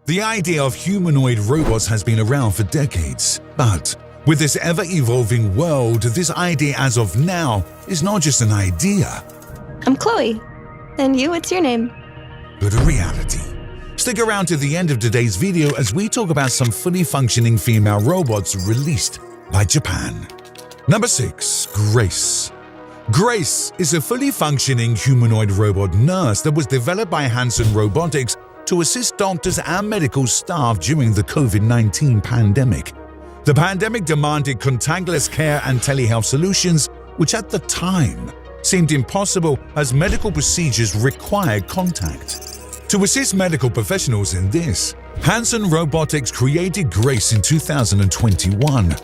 The idea of humanoid robots has been around for decades, but with this ever-evolving world, this idea as of now is not just an idea, I'm Chloe. And you, what's your name? but a reality. Stick around to the end of today's video as we talk about some fully functioning female robots released by Japan. Number 6. Grace. Grace is a fully functioning humanoid robot nurse that was developed by Robotics to assist doctors and medical staff during the COVID-19 pandemic. The pandemic demanded contactless care and telehealth solutions, which at the time seemed impossible as medical procedures required contact. To assist medical professionals in this, Robotics created Grace in 2021.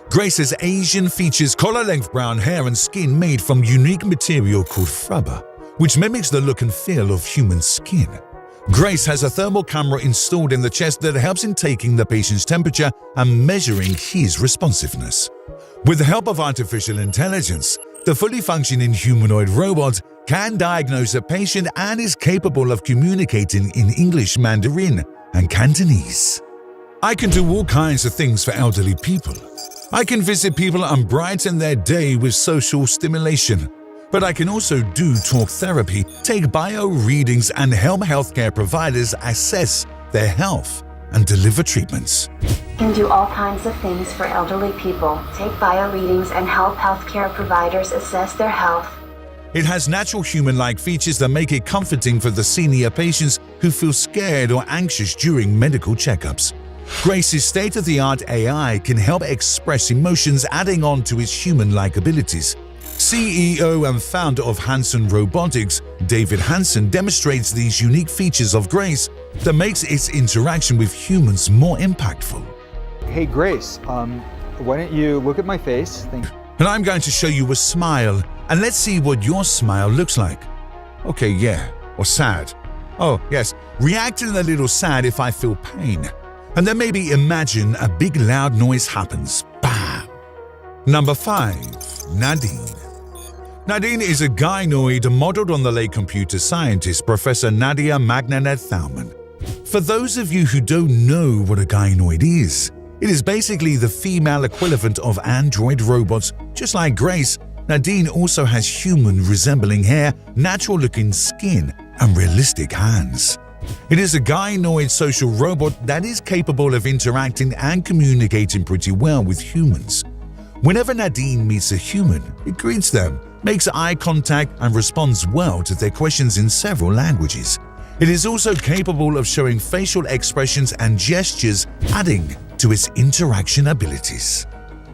Grace's Asian features collar-length brown hair and skin made from unique material called rubber, which mimics the look and feel of human skin. Grace has a thermal camera installed in the chest that helps in taking the patient's temperature and measuring his responsiveness. With the help of artificial intelligence, the fully functioning humanoid robot can diagnose a patient and is capable of communicating in English, Mandarin, and Cantonese. I can do all kinds of things for elderly people. I can visit people and brighten their day with social stimulation. But I can also do talk therapy, take bio readings, and help healthcare providers assess their health and deliver treatments. Can do all kinds of things for elderly people, take bio readings, and help healthcare providers assess their health. It has natural human-like features that make it comforting for the senior patients who feel scared or anxious during medical checkups. Grace's state-of-the-art AI can help express emotions, adding on to its human-like abilities. CEO and founder of Robotics, David Hansen, demonstrates these unique features of Grace that makes its interaction with humans more impactful. Hey Grace, why don't you look at my face? And I'm going to show you a smile, and let's see what your smile looks like. Okay, yeah, or sad. Oh, yes, reacting a little sad if I feel pain. And then maybe imagine a big loud noise happens. Bam! Number 5. Nadine. Nadine is a gynoid modeled on the late computer scientist Professor Nadia Magnanet-Thalmann. For those of you who don't know what a gynoid is, it is basically the female equivalent of android robots. Just like Grace, Nadine also has human-resembling hair, natural-looking skin, and realistic hands. It is a gynoid social robot that is capable of interacting and communicating pretty well with humans. Whenever Nadine meets a human, it greets them, makes eye contact, and responds well to their questions in several languages. It is also capable of showing facial expressions and gestures, adding to its interaction abilities.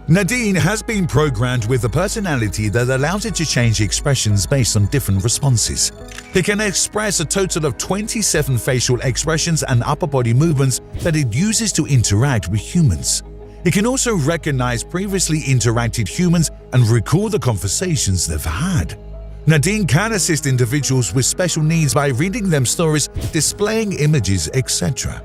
Nadine has been programmed with a personality that allows it to change expressions based on different responses. It can express a total of 27 facial expressions and upper body movements that it uses to interact with humans. It can also recognize previously interacted humans and recall the conversations they've had. Nadine can assist individuals with special needs by reading them stories, displaying images, etc.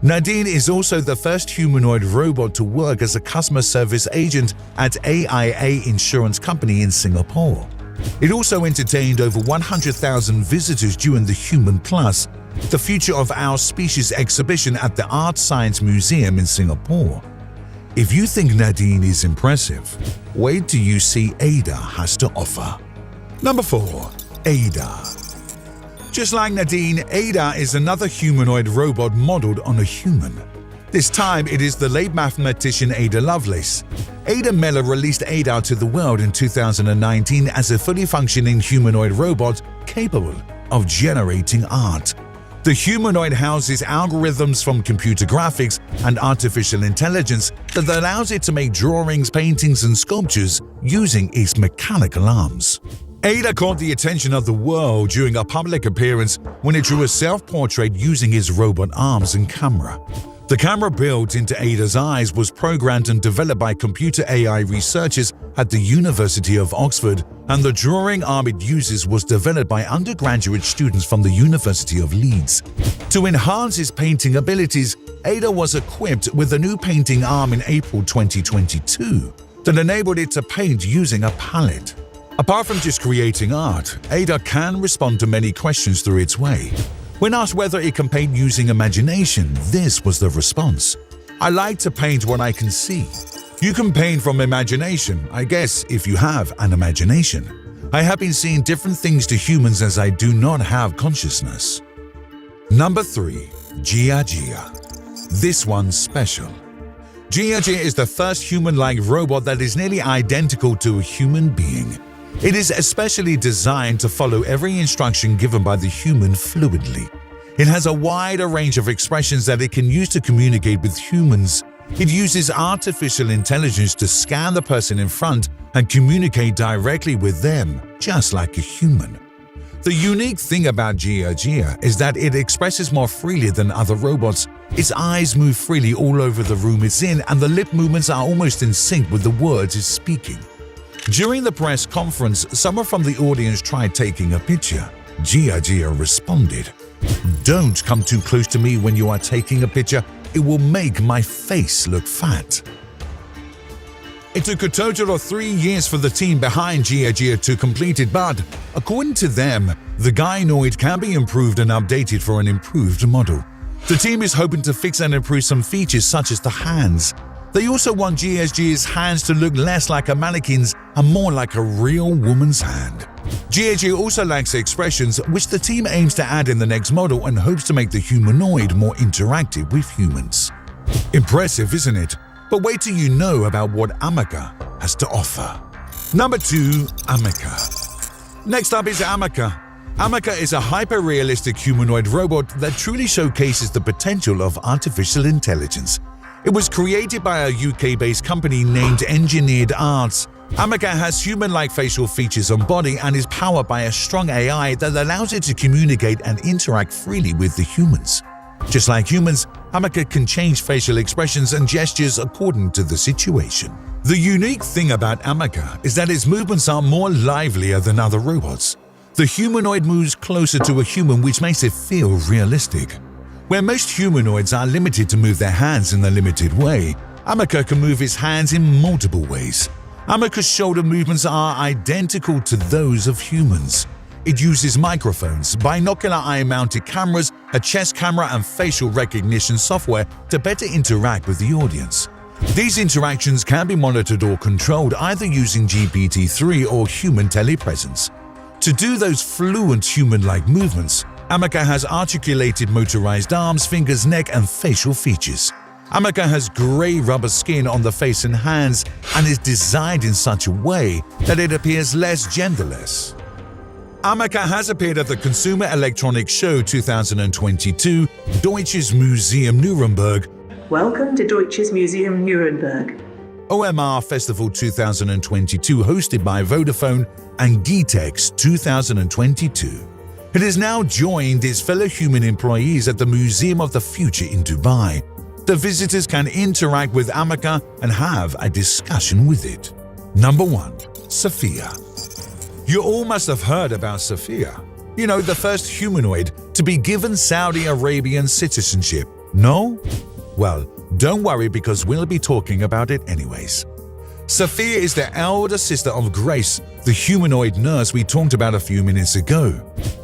Nadine is also the first humanoid robot to work as a customer service agent at AIA Insurance Company in Singapore. It also entertained over 100,000 visitors during the Human Plus, the Future of Our Species exhibition at the Art Science Museum in Singapore. If you think Nadine is impressive, wait till you see Ada has to offer. Number 4. Ada. Just like Nadine, Ada is another humanoid robot modeled on a human. This time it is the late mathematician Ada Lovelace. Ada Meller released Ada to the world in 2019 as a fully functioning humanoid robot capable of generating art. The humanoid houses algorithms from computer graphics and artificial intelligence that allows it to make drawings, paintings, and sculptures using its mechanical arms. Ada caught the attention of the world during a public appearance when it drew a self-portrait using his robot arms and camera. The camera built into Ada's eyes was programmed and developed by computer AI researchers at the University of Oxford, and the drawing arm it uses was developed by undergraduate students from the University of Leeds. To enhance his painting abilities, Ada was equipped with a new painting arm in April 2022 that enabled it to paint using a palette. Apart from just creating art, Ada can respond to many questions through its way. When asked whether it can paint using imagination, this was the response. "I like to paint what I can see." You can paint from imagination, I guess, if you have an imagination. I have been seeing different things to humans as I do not have consciousness. Number 3. Gia Gia. This one's special. Gia Gia is the first human-like robot that is nearly identical to a human being. It is especially designed to follow every instruction given by the human fluidly. It has a wider range of expressions that it can use to communicate with humans. It uses artificial intelligence to scan the person in front and communicate directly with them, just like a human. The unique thing about Gia Gia is that it expresses more freely than other robots. Its eyes move freely all over the room it's in, and the lip movements are almost in sync with the words it's speaking. During the press conference, someone from the audience tried taking a picture. Gia Gia responded, "Don't come too close to me when you are taking a picture. It will make my face look fat." It took a total of 3 years for the team behind Gia Gia to complete it, but according to them, the Humanoid can be improved and updated for an improved model. The team is hoping to fix and improve some features such as the hands. They also want Gia Gia's hands to look less like a mannequin's and more like a real woman's hand. Gia Gia also lacks expressions, which the team aims to add in the next model and hopes to make the humanoid more interactive with humans. Impressive, isn't it? But wait till you know about what Amica has to offer. Number 2. Amica. Next up is Amica. Amica is a hyper-realistic humanoid robot that truly showcases the potential of artificial intelligence. It was created by a UK-based company named Engineered Arts. Amica has human-like facial features and body and is powered by a strong AI that allows it to communicate and interact freely with the humans. Just like humans, Amica can change facial expressions and gestures according to the situation. The unique thing about Amica is that its movements are more livelier than other robots. The humanoid moves closer to a human, which makes it feel realistic. Where most humanoids are limited to move their hands in a limited way, Amica can move his hands in multiple ways. Amica's shoulder movements are identical to those of humans. It uses microphones, binocular eye-mounted cameras, a chest camera and facial recognition software to better interact with the audience. These interactions can be monitored or controlled either using GPT-3 or human telepresence. To do those fluent human-like movements, Amica has articulated motorized arms, fingers, neck, and facial features. Amica has grey rubber skin on the face and hands and is designed in such a way that it appears less genderless. Amica has appeared at the Consumer Electronics Show 2022, Deutsches Museum Nuremberg, Welcome to Deutsches Museum Nuremberg, OMR Festival 2022 hosted by Vodafone, and GTEx 2022. It has now joined its fellow human employees at the Museum of the Future in Dubai. The visitors can interact with Amica and have a discussion with it. Number 1. Sophia. You all must have heard about Sophia. You know, the first humanoid to be given Saudi Arabian citizenship. No? Well, don't worry because we'll be talking about it anyways. Sophia is the elder sister of Grace, the humanoid nurse we talked about a few minutes ago.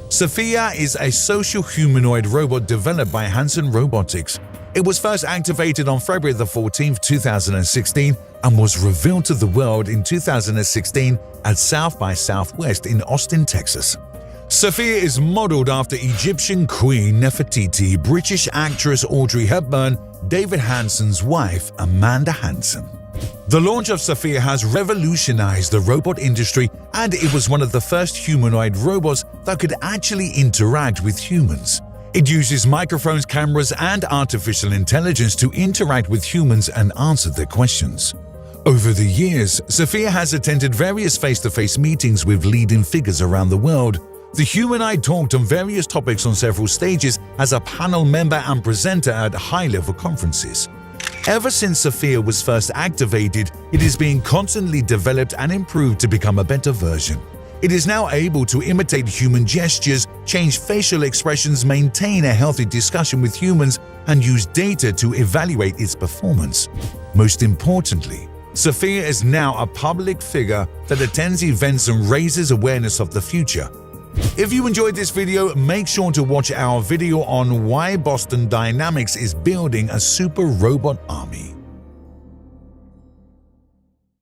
Sophia is a social humanoid robot developed by Hanson Robotics. It was first activated on February 14, 2016 and was revealed to the world in 2016 at South by Southwest in Austin, Texas. Sophia is modeled after Egyptian Queen Nefertiti, British actress Audrey Hepburn, David Hanson's wife, Amanda Hanson. The launch of Sophia has revolutionized the robot industry, and it was one of the first humanoid robots that could actually interact with humans. It uses microphones, cameras, and artificial intelligence to interact with humans and answer their questions. Over the years, Sophia has attended various face-to-face meetings with leading figures around the world. The humanoid talked on various topics on several stages as a panel member and presenter at high-level conferences. Ever since Sophia was first activated, it is being constantly developed and improved to become a better version. It is now able to imitate human gestures, change facial expressions, maintain a healthy discussion with humans, and use data to evaluate its performance. Most importantly, Sophia is now a public figure that attends events and raises awareness of the future. If you enjoyed this video, make sure to watch our video on why Boston Dynamics is building a super robot army.